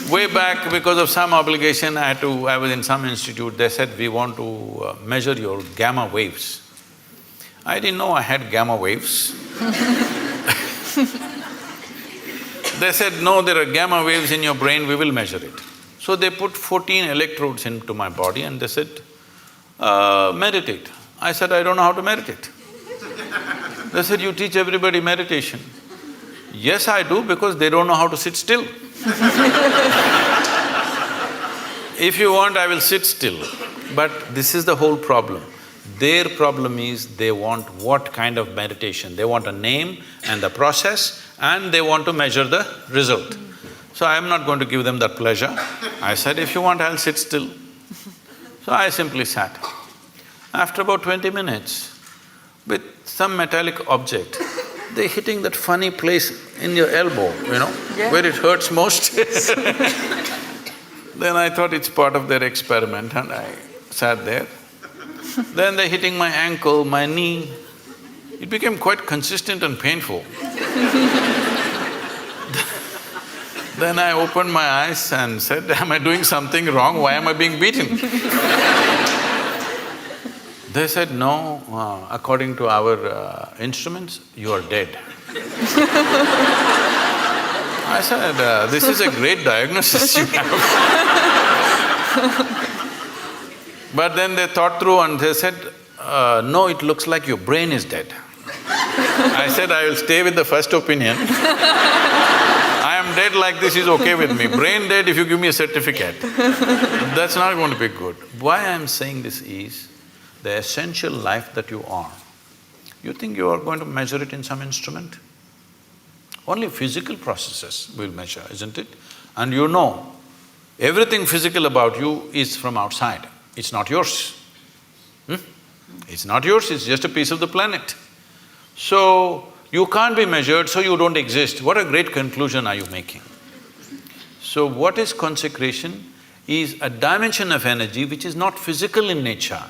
Way back, because of some obligation, I was in some institute, they said, we want to measure your gamma waves. I didn't know I had gamma waves. They said, no, there are gamma waves in your brain, we will measure it. So they put 14 electrodes into my body and they said, meditate. I said, I don't know how to meditate. They said, you teach everybody meditation. Yes, I do, because they don't know how to sit still. If you want, I will sit still. But this is the whole problem. Their problem is they want what kind of meditation? They want a name and the process, and they want to measure the result. So I am not going to give them that pleasure. I said, if you want, I'll sit still. So I simply sat. After about 20 minutes, with some metallic object, they're hitting that funny place in your elbow, where it hurts most. Then I thought it's part of their experiment and I sat there. Then they're hitting my ankle, my knee. It became quite consistent and painful. Then I opened my eyes and said, am I doing something wrong? Why am I being beaten? They said, no, according to our instruments, you are dead. I said, this is a great diagnosis you have. But then they thought through and they said, no, it looks like your brain is dead. I said, I will stay with the first opinion. I am dead like this is okay with me. Brain dead if you give me a certificate. That's not going to be good. Why I am saying this is, the essential life that you are, you think you are going to measure it in some instrument? Only physical processes will measure, isn't it? And you know, everything physical about you is from outside, it's not yours. It's not yours, it's just a piece of the planet. So, you can't be measured, so you don't exist. What a great conclusion are you making? So what is consecration? Is a dimension of energy which is not physical in nature,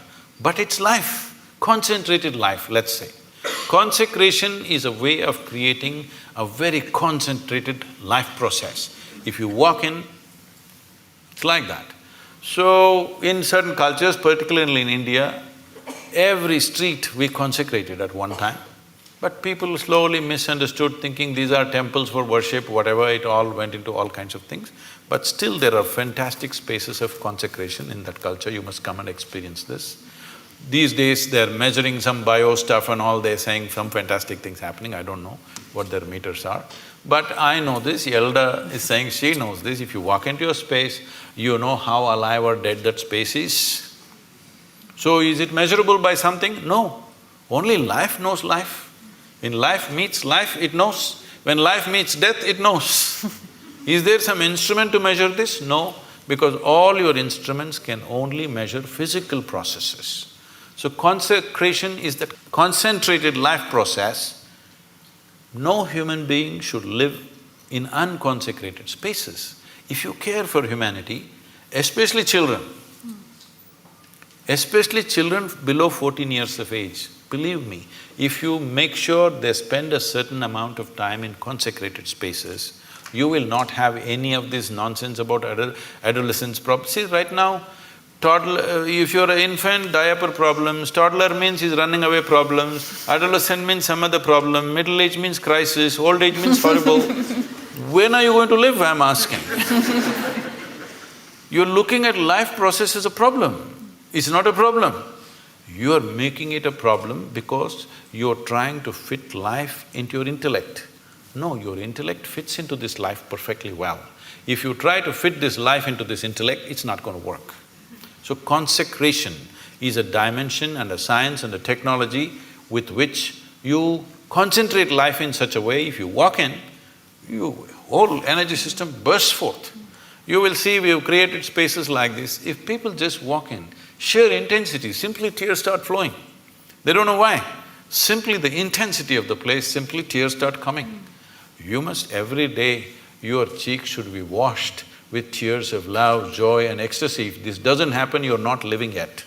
but it's life, concentrated life, let's say. Consecration is a way of creating a very concentrated life process. If you walk in, it's like that. So, in certain cultures, particularly in India, every street we consecrated at one time. But people slowly misunderstood, thinking these are temples for worship, whatever, it all went into all kinds of things. But still there are fantastic spaces of consecration in that culture, you must come and experience this. These days they're measuring some bio stuff and all, they're saying some fantastic things happening, I don't know what their meters are. But I know this, Yalda is saying she knows this, if you walk into a space, you know how alive or dead that space is. So is it measurable by something? No. Only life knows life. When life meets life, it knows. When life meets death, it knows. Is there some instrument to measure this? No, because all your instruments can only measure physical processes. So consecration is that concentrated life process. No human being should live in unconsecrated spaces. If you care for humanity, especially children below 14 years of age, believe me, if you make sure they spend a certain amount of time in consecrated spaces, you will not have any of this nonsense about adolescence problems. See, right now, toddler… if you're an infant, diaper problems, toddler means he's running away problems, adolescent means some other problem, middle age means crisis, old age means horrible. When are you going to live, I'm asking? You're looking at life process as a problem. It's not a problem. You are making it a problem because you're trying to fit life into your intellect. No, your intellect fits into this life perfectly well. If you try to fit this life into this intellect, it's not going to work. So consecration is a dimension and a science and a technology with which you concentrate life in such a way, if you walk in, your whole energy system bursts forth. You will see we have created spaces like this. If people just walk in, sheer intensity, simply tears start flowing. They don't know why. Simply the intensity of the place, simply tears start coming. You must every day, your cheeks should be washed with tears of love, joy and ecstasy. If this doesn't happen, you're not living yet.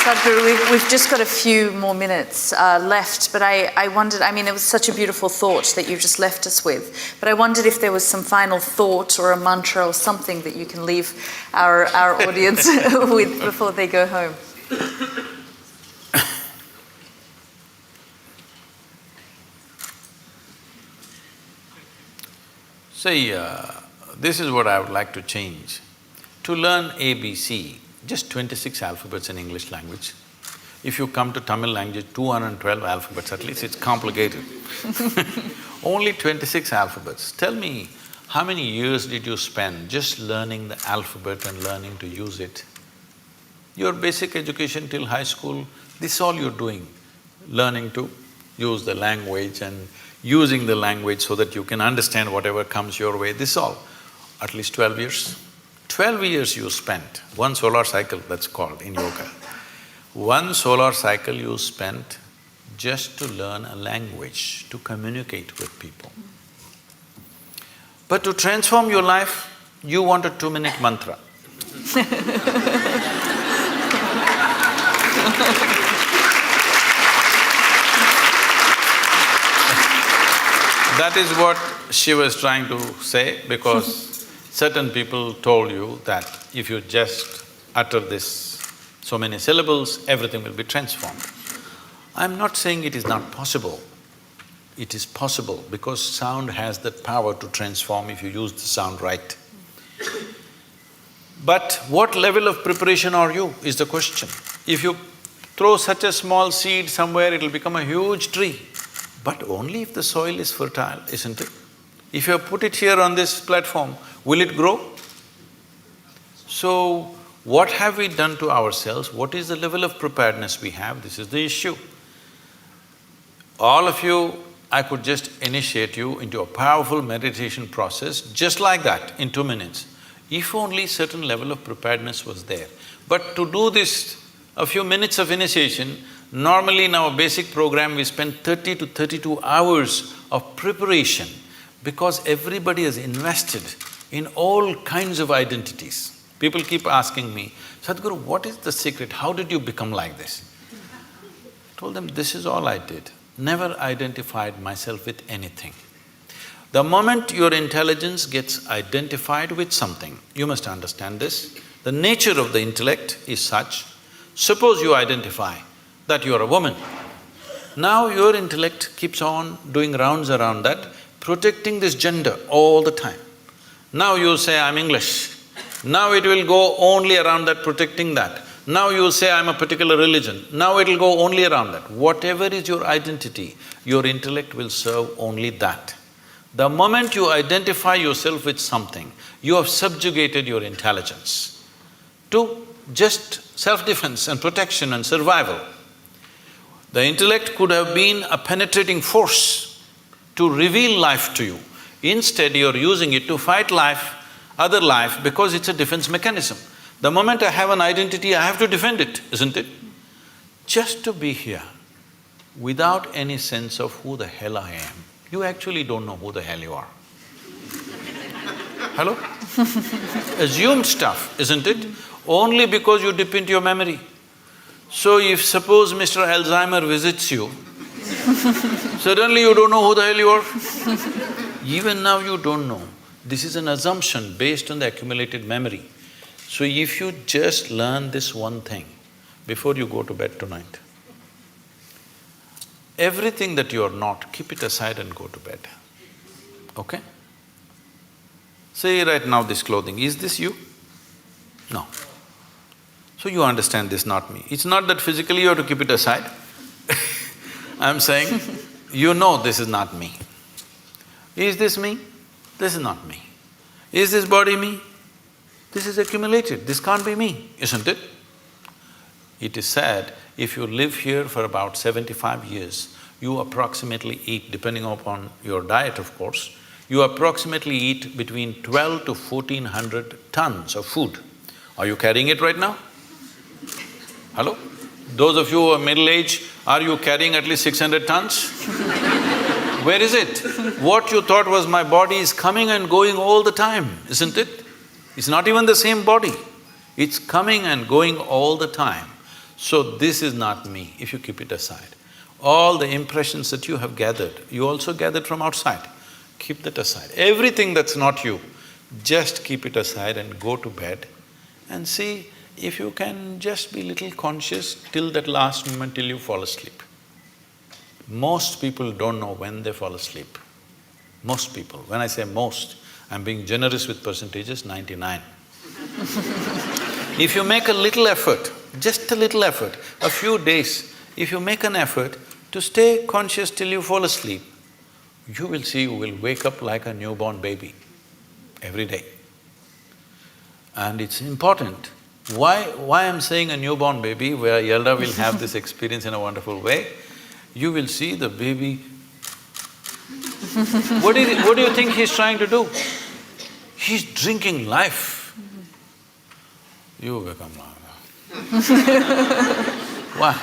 Sadhguru, we've just got a few more minutes left, but I wondered, I mean, it was such a beautiful thought that you just left us with, but I wondered if there was some final thought or a mantra or something that you can leave our audience with before they go home. See, this is what I would like to change. To learn ABC, just 26 alphabets in English language. If you come to Tamil language, 212 alphabets, at least it's complicated. Only 26 alphabets. Tell me, how many years did you spend just learning the alphabet and learning to use it? Your basic education till high school, this is all you're doing, learning to use the language and using the language so that you can understand whatever comes your way, this all. At least 12 years. 12 years you spent, one solar cycle that's called in yoga. One solar cycle you spent just to learn a language, to communicate with people. But to transform your life, you want a 2-minute mantra. That is what she was trying to say, because certain people told you that if you just utter this so many syllables, everything will be transformed. I'm not saying it is not possible. It is possible because sound has that power to transform if you use the sound right. But what level of preparation are you is the question. If you throw such a small seed somewhere, it'll become a huge tree. But only if the soil is fertile, isn't it? If you put it here on this platform, will it grow? So, what have we done to ourselves? What is the level of preparedness we have? This is the issue. All of you, I could just initiate you into a powerful meditation process just like that in 2 minutes, if only certain level of preparedness was there. But to do this, a few minutes of initiation, normally in our basic program we spend 30 to 32 hours of preparation because everybody has invested in all kinds of identities. People keep asking me, Sadhguru, what is the secret? How did you become like this? I told them, this is all I did. Never identified myself with anything. The moment your intelligence gets identified with something, you must understand this, the nature of the intellect is such, suppose you identify that you are a woman. Now your intellect keeps on doing rounds around that, protecting this gender all the time. Now you say, I'm English. Now it will go only around that, protecting that. Now you say, I'm a particular religion. Now it'll go only around that. Whatever is your identity, your intellect will serve only that. The moment you identify yourself with something, you have subjugated your intelligence to just self-defense and protection and survival. The intellect could have been a penetrating force to reveal life to you. Instead, you're using it to fight life, other life, because it's a defense mechanism. The moment I have an identity, I have to defend it, isn't it? Just to be here, without any sense of who the hell I am, you actually don't know who the hell you are. Hello? Assumed stuff, isn't it? Only because you dip into your memory. So if suppose Mr. Alzheimer visits you, suddenly you don't know who the hell you are. Even now you don't know. This is an assumption based on the accumulated memory. So if you just learn this one thing before you go to bed tonight, everything that you are not, keep it aside and go to bed, okay? Say right now this clothing, is this you? No. So you understand this, not me. It's not that physically you have to keep it aside. I'm saying, you know this is not me. Is this me? This is not me. Is this body me? This is accumulated, this can't be me, isn't it? It is said, if you live here for about 75 years, you approximately eat, depending upon your diet of course, you approximately eat between 12 to 1400 tons of food. Are you carrying it right now? Hello? Those of you who are middle-aged, are you carrying at least 600 tons? Where is it? What you thought was my body is coming and going all the time, isn't it? It's not even the same body. It's coming and going all the time. So this is not me, if you keep it aside. All the impressions that you have gathered, you also gathered from outside. Keep that aside. Everything that's not you, just keep it aside and go to bed and see if you can just be little conscious till that last moment till you fall asleep. Most people don't know when they fall asleep. Most people. When I say most, I'm being generous with percentages, 99. If you make a little effort, just a little effort, a few days, if you make an effort to stay conscious till you fall asleep, you will see you will wake up like a newborn baby every day. And it's important. Why I'm saying a newborn baby, where Yalda will have this experience in a wonderful way, you will see the baby… What do you think he's trying to do? He's drinking life. You become like that. Why?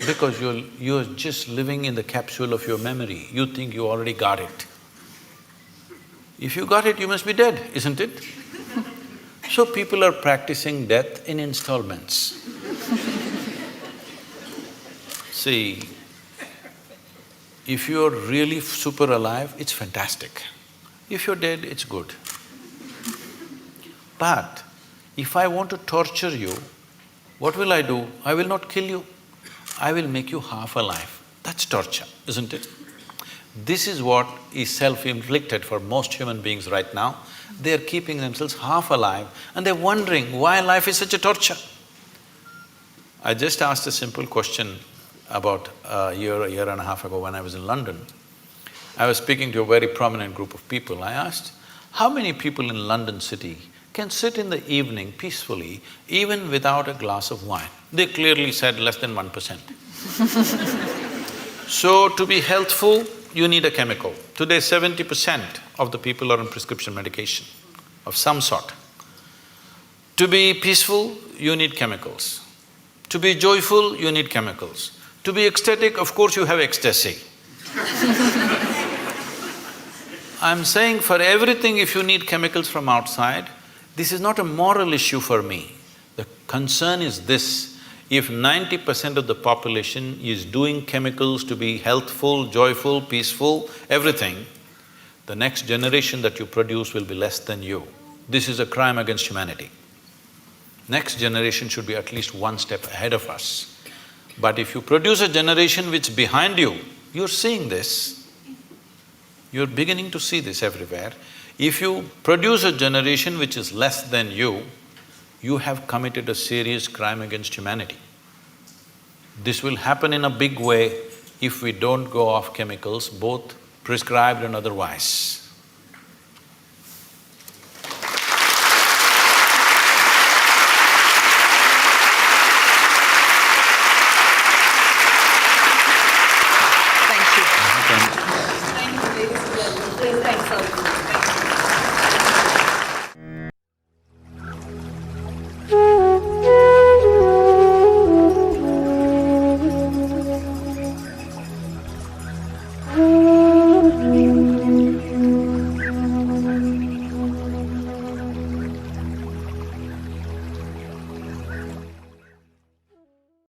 Because you're just living in the capsule of your memory. You think you already got it. If you got it, you must be dead, isn't it? So people are practicing death in installments. See, if you're really super alive, it's fantastic. If you're dead, it's good. But if I want to torture you, what will I do? I will not kill you. I will make you half alive. That's torture, isn't it? This is what is self-inflicted for most human beings right now. They're keeping themselves half alive and they're wondering why life is such a torture. I just asked a simple question about a year and a half ago when I was in London. I was speaking to a very prominent group of people. I asked, how many people in London city can sit in the evening peacefully even without a glass of wine? They clearly said less than 1%. So to be healthful, you need a chemical. Today 70% of the people are on prescription medication of some sort. To be peaceful, you need chemicals. To be joyful, you need chemicals. To be ecstatic, of course you have ecstasy. I'm saying for everything if you need chemicals from outside, this is not a moral issue for me. The concern is this, if 90% of the population is doing chemicals to be healthful, joyful, peaceful, everything, the next generation that you produce will be less than you. This is a crime against humanity. Next generation should be at least one step ahead of us. But if you produce a generation which is behind you, you're seeing this, you're beginning to see this everywhere. If you produce a generation which is less than you have committed a serious crime against humanity. This will happen in a big way if we don't go off chemicals, both prescribed and otherwise. Thank you. Thank you. Thanks, Sadhguru. Thank you.